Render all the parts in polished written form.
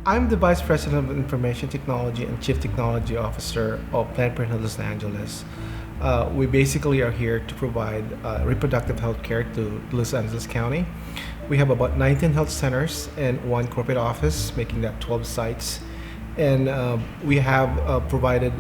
I'm the Vice President of Information Technology and Chief Technology Officer of Planned Parenthood Los Angeles. We basically are here to provide reproductive health care to Los Angeles County. We have about 19 health centers and one corporate office, making that 12 sites. And we have provided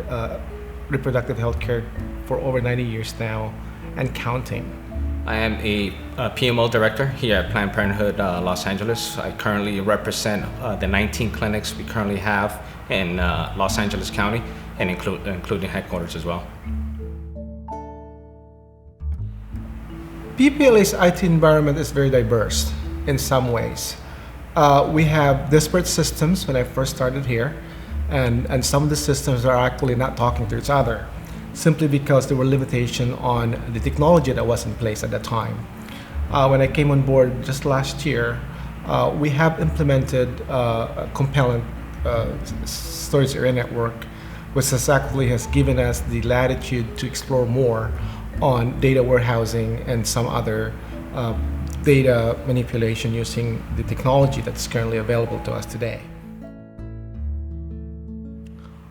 reproductive health care for over 90 years now and counting. I am a PMO director here at Planned Parenthood Los Angeles. I currently represent the 19 clinics we currently have in Los Angeles County, and including headquarters as well. PPLA's IT environment is very diverse in some ways. We have disparate systems when I first started here, and some of the systems are actually not talking to each other, simply because there were limitations on the technology that was in place at that time. When I came on board just last year, we have implemented a compelling storage area network, which has given us the latitude to explore more on data warehousing and some other data manipulation using the technology that's currently available to us today.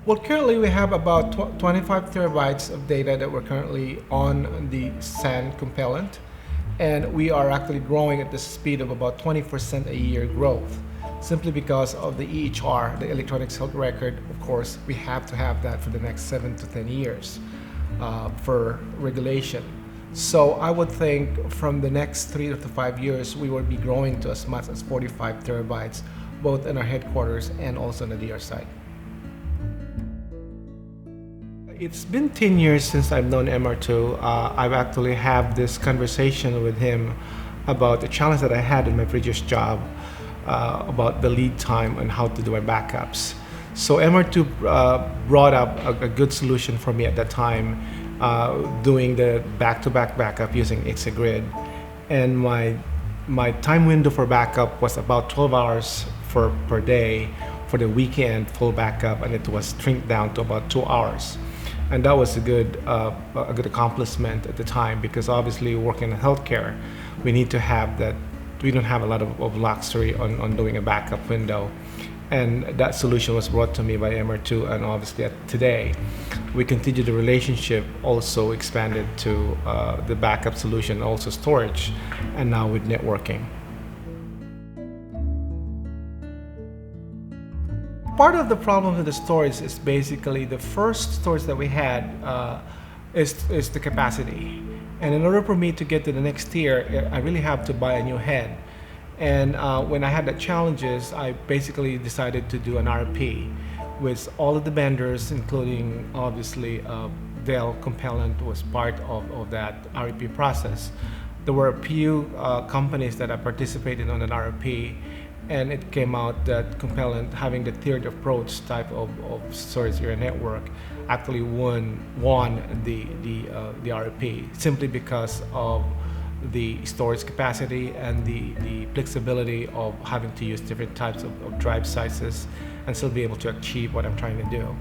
Well, currently we have about 25 terabytes of data that we're currently on the SAN compellent, and we are actually growing at the speed of about 20% a year growth, simply because of the EHR, the electronic health record. Of course, we have to have that for the next 7 to 10 years for regulation. So I would think from the next 3 to 5 years, we will be growing to as much as 45 terabytes, both in our headquarters and also on the DR site. It's been 10 years since I've known MR2. I've actually had this conversation with him about the challenge that I had in my previous job about the lead time and how to do my backups. So MR2 brought up a good solution for me at that time, doing the back-to-back backup using Exagrid. And my time window for backup was about 12 hours per day for the weekend full backup, and it was shrink down to about 2 hours. And that was a good accomplishment at the time, because obviously working in healthcare, we need to have that. We don't have a lot of luxury on doing a backup window. And that solution was brought to me by MR2, and obviously today, we continue the relationship, also expanded to the backup solution, also storage, and now with networking. Part of the problem with the storage is basically the first storage that we had is the capacity. And in order for me to get to the next tier, I really have to buy a new head. And when I had the challenges, I basically decided to do an RFP with all of the vendors, including obviously Dell Compellent was part of that RFP process. There were a few companies that I participated on an RFP, and it came out that Compellent, having the tiered approach type of storage area network, actually won the RFP, simply because of the storage capacity and the flexibility of having to use different types of drive sizes and still be able to achieve what I'm trying to do.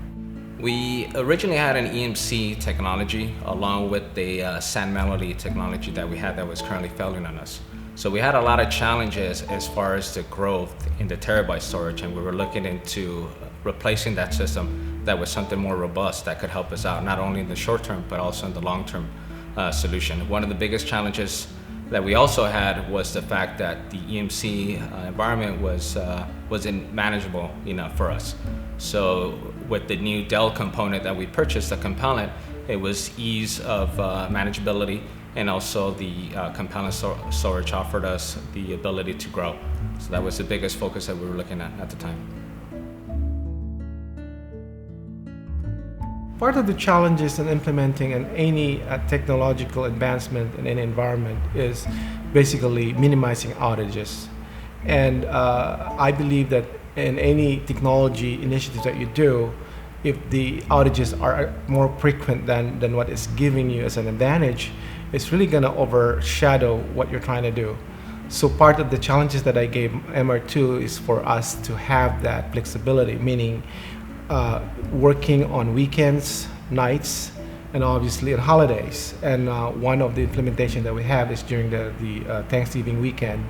We originally had an EMC technology along with the SAN Melody technology that we had that was currently failing on us. So we had a lot of challenges as far as the growth in the terabyte storage, and we were looking into replacing that system that was something more robust that could help us out, not only in the short term, but also in the long term solution. One of the biggest challenges that we also had was the fact that the EMC environment wasn't manageable enough for us. So with the new Dell component that we purchased, the Compellent, it was ease of manageability, and also the Compellent storage offered us the ability to grow. So that was the biggest focus that we were looking at the time. Part of the challenges in implementing any technological advancement in any environment is basically minimizing outages. And I believe that in any technology initiative that you do, if the outages are more frequent than what is giving you as an advantage, it's really going to overshadow what you're trying to do. So part of the challenges that I gave MR2 is for us to have that flexibility, meaning working on weekends, nights, and obviously on holidays. And one of the implementation that we have is during the Thanksgiving weekend,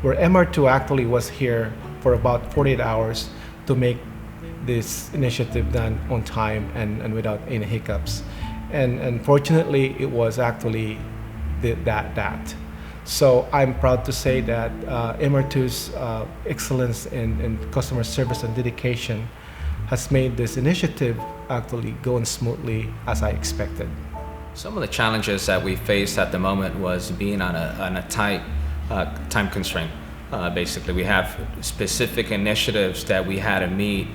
where MR2 actually was here for about 48 hours to make this initiative done on time and without any hiccups. And fortunately, it was actually that. So I'm proud to say that MR2's excellence in customer service and dedication has made this initiative actually going smoothly as I expected. Some of the challenges that we faced at the moment was being on a tight time constraint. Basically, we have specific initiatives that we had to meet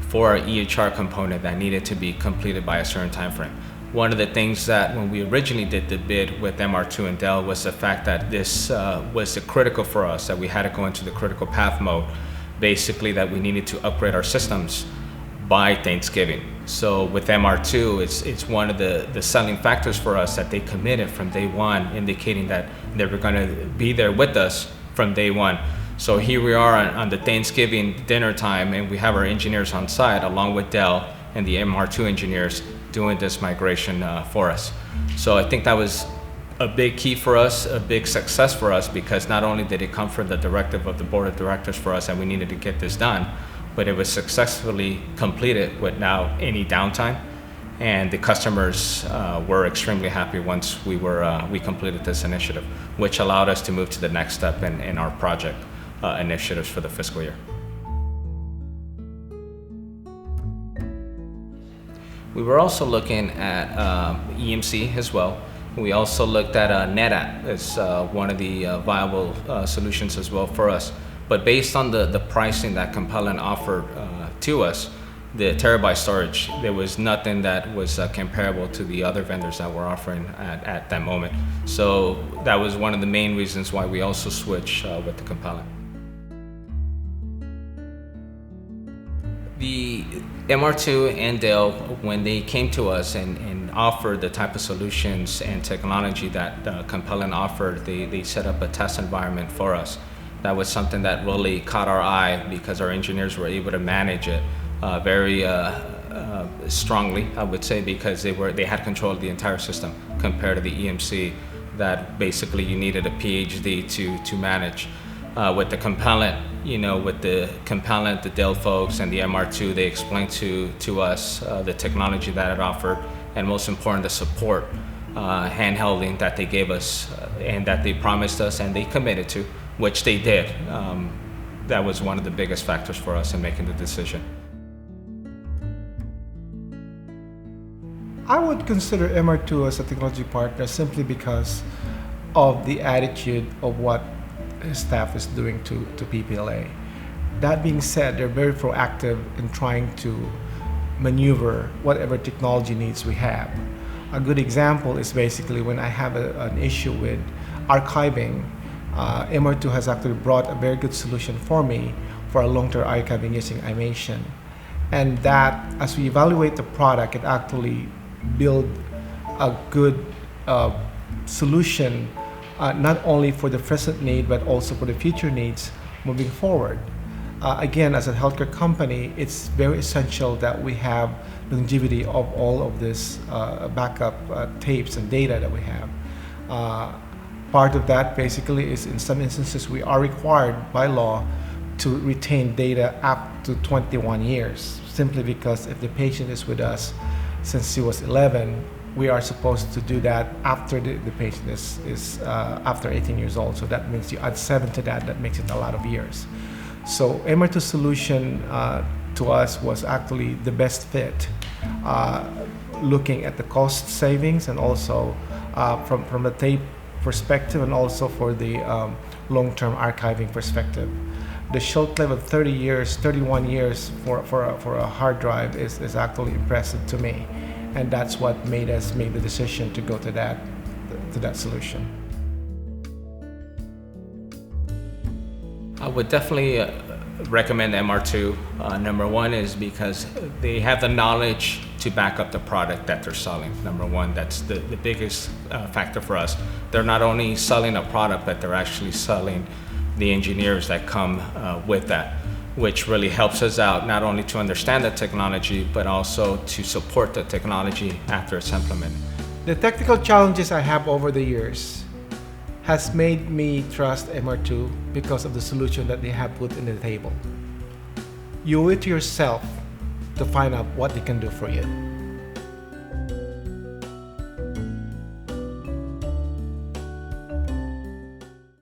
for our EHR component that needed to be completed by a certain time frame. One of the things that when we originally did the bid with MR2 and Dell was the fact that this was critical for us, that we had to go into the critical path mode, basically that we needed to upgrade our systems by Thanksgiving. So with MR2, it's one of the selling factors for us that they committed from day one, indicating that they were going to be there with us from day one. So here we are on the Thanksgiving dinner time, and we have our engineers on site along with Dell and the MR2 engineers doing this migration for us. So I think that was a big key for us, a big success for us, because not only did it come from the directive of the board of directors for us that we needed to get this done, but it was successfully completed without any downtime, and the customers were extremely happy once we completed this initiative, which allowed us to move to the next step in our project initiatives for the fiscal year. We were also looking at EMC as well. We also looked at NetApp as one of the viable solutions as well for us. But based on the pricing that Compellant offered to us, the terabyte storage, there was nothing that was comparable to the other vendors that were offering at that moment. So that was one of the main reasons why we also switched with the Compellant. The MR2 and Dell, when they came to us and offered the type of solutions and technology that Compellant offered, they set up a test environment for us. That was something that really caught our eye because our engineers were able to manage it very strongly, I would say, because they had control of the entire system compared to the EMC that basically you needed a PhD to manage. With the Compellant, with the Compellant, the Dell folks, and the MR2, they explained to us the technology that it offered, and most important, the support, handholding that they gave us and that they promised us and they committed to, which they did. That was one of the biggest factors for us in making the decision. I would consider MR2 as a technology partner simply because of the attitude of what his staff is doing to PPLA. That being said, they're very proactive in trying to maneuver whatever technology needs we have. A good example is basically when I have an issue with archiving, MR2 has actually brought a very good solution for me for a long-term archiving using iMation. And that, as we evaluate the product, it actually build a good solution not only for the present need but also for the future needs moving forward. Again, as a healthcare company, it's very essential that we have longevity of all of this backup tapes and data that we have. Part of that basically is in some instances we are required by law to retain data up to 21 years, simply because if the patient is with us since he was 11, we are supposed to do that after the patient is after 18 years old. So that means you add 7 to that makes it a lot of years. So MR2 solution to us was actually the best fit, looking at the cost savings and also from the tape perspective and also for the long-term archiving perspective. The shelf life of 30 years, 31 years for a hard drive is actually impressive to me. And that's what made us make the decision to go to that solution. I would definitely recommend MR2. Number one is because they have the knowledge to back up the product that they're selling. Number one, that's the biggest factor for us. They're not only selling a product, but they're actually selling the engineers that come with that, which really helps us out not only to understand the technology, but also to support the technology after it's implemented. The technical challenges I have over the years has made me trust MR2 because of the solution that they have put in the table. You owe it to yourself to find out what they can do for you.